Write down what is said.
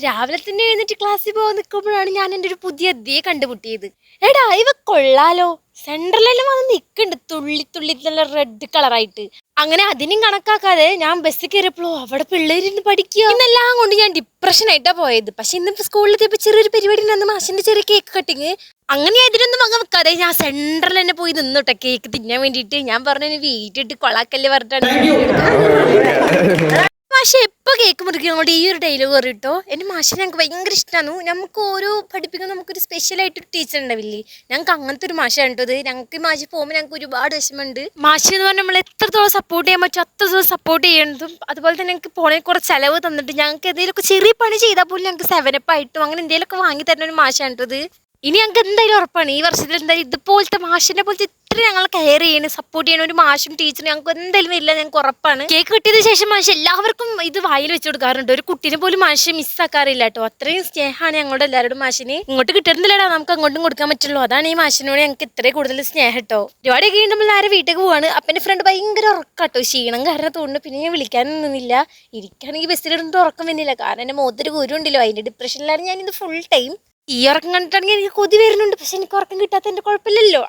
രാവിലെ തന്നെ എഴുന്നേറ്റ് ക്ലാസ്സിൽ പോകാൻ നിൽക്കുമ്പോഴാണ് ഞാൻ എൻ്റെ ഒരു പുതിയ അധ്യയെ കണ്ടുമുട്ടിയത്. എടാ ഇവ കൊള്ളാലോ, സെൻട്രലെല്ലാം വന്ന് നിൽക്കുന്നുണ്ട് തുള്ളി തുള്ളി നല്ല റെഡ് കളറായിട്ട്. അങ്ങനെ അതിനും കണക്കാക്കാതെ ഞാൻ ബസ്സിൽ കയറിയപ്പോഴോ അവിടെ പിള്ളേരിന്ന് പഠിക്കുക. ഇന്നെല്ലാം കൊണ്ട് ഞാൻ ഡിപ്രഷൻ ആയിട്ടാ പോയത്. പക്ഷെ ഇന്നിപ്പോ സ്കൂളിലെത്തിയപ്പോ ചെറിയൊരു പരിപാടി ഉണ്ടായിരുന്നു, മാഷിന്റെ ചെറിയ കേക്ക് കട്ടിങ്. അങ്ങനെ ഇതിനൊന്നും വക വെക്കാതെ ഞാൻ സെൻട്രൽ തന്നെ പോയി നിന്നോട്ടെ കേക്ക് തിന്നാൻ വേണ്ടിയിട്ട്. ഞാൻ പറഞ്ഞു വീട്ടിട്ട് കൊളാക്കല്ലേ പറഞ്ഞിട്ടാണ്. മാഷെ എപ്പോൾ കേക്ക് മുറിക്കും അങ്ങോട്ട് ഈ ഒരു ഡയലോഗ് കയറിട്ടോ. എൻ്റെ മാഷിനെ ഞങ്ങൾക്ക് ഭയങ്കര ഇഷ്ടമാണ്. നമുക്ക് ഓരോ പഠിപ്പിക്കുമ്പോൾ നമുക്കൊരു സ്പെഷ്യലായിട്ടൊരു ടീച്ചർ ഉണ്ടാവില്ലേ, ഞങ്ങൾക്ക് അങ്ങനത്തെ ഒരു മാഷാണ് കേട്ടോ ഇത്. ഞങ്ങൾക്ക് ഈ മാഷ് പോകുമ്പോൾ ഞങ്ങൾക്ക് ഒരുപാട് വിഷമമുണ്ട്. മാഷ് എന്ന് പറഞ്ഞാൽ നമ്മൾ എത്രത്തോളം സപ്പോർട്ട് ചെയ്യാൻ പറ്റും അത്രത്തോളം സപ്പോർട്ട് ചെയ്യണതും. അതുപോലെ തന്നെ ഞങ്ങൾക്ക് പോണേ കുറച്ച് ചിലവ് തന്നിട്ട് ഞങ്ങൾക്ക് എന്തെങ്കിലുമൊക്കെ ചെറിയ പണി ചെയ്താൽ പോലും ഞങ്ങൾക്ക് 7up ആയിട്ടും അങ്ങനെ എന്തെങ്കിലുമൊക്കെ വാങ്ങി തരുന്ന ഒരു മാഷാണ് കേട്ടോ ഇത്. ഇനി ഞങ്ങൾക്ക് എന്തായാലും ഉറപ്പാണ് ഈ വർഷത്തിൽ എന്തായാലും ഇതുപോലത്തെ മാഷിനെ പോലത്തെ ഇത്ര ഞങ്ങൾ കെയർ ചെയ്യണം സപ്പോർട്ട് ചെയ്യണ ഒരു മാഷും ടീച്ചറും ഞങ്ങൾക്ക് എന്തായാലും ഇല്ല, ഞങ്ങൾക്ക് ഉറപ്പാണ്. കേക്ക് കിട്ടിയതിന് ശേഷം മാഷ് എല്ലാവർക്കും ഇത് വായിൽ വെച്ച് കൊടുക്കാറുണ്ട്. ഒരു കുട്ടീനെ പോലും മാഷ് മിസ്സാക്കാറില്ല കേട്ടോ. അത്രയും സ്നേഹമാണ് ഞങ്ങളുടെ എല്ലാവരോടും മാഷിന്. ഇങ്ങോട്ട് കിട്ടുന്നില്ലടാ, നമുക്ക് അങ്ങോട്ടും കൊടുക്കാൻ പറ്റുള്ളൂ. അതാണ് ഈ മാഷിനോട് ഞങ്ങൾക്ക് ഇത്രയും കൂടുതൽ സ്നേഹം കേട്ടോ. ഒരുപാട് കഴിയുമ്പോൾ ആരെ വീട്ടിലേക്ക് പോവാണ്. അപ്പം എൻ്റെ ഫ്രണ്ട് ഭയങ്കര ഉറക്കാട്ടോ, ക്ഷീണം കാരണം തോന്നുന്നു. പിന്നെ ഞാൻ വിളിക്കാനൊന്നുമില്ല, ഇരിക്കുകയാണെങ്കിൽ ബസ്സിലിരുന്നിട്ട് ഉറക്കം വരുന്നില്ല. കാരണം എൻ്റെ മുഖത്തൊരു ഗുരു ഉണ്ടല്ലോ, അതിൻ്റെ ഡിപ്രഷനിലാണ് ഞാനിത് ഫുൾ ടൈം. ഈ ഉറക്കം കണ്ടിട്ടാണെങ്കിൽ എനിക്ക് കൊതി വരുന്നുണ്ട്, പക്ഷെ എനിക്ക് ഉറക്കം കിട്ടാത്തതിൻ്റെ കുഴപ്പമില്ലല്ലോ.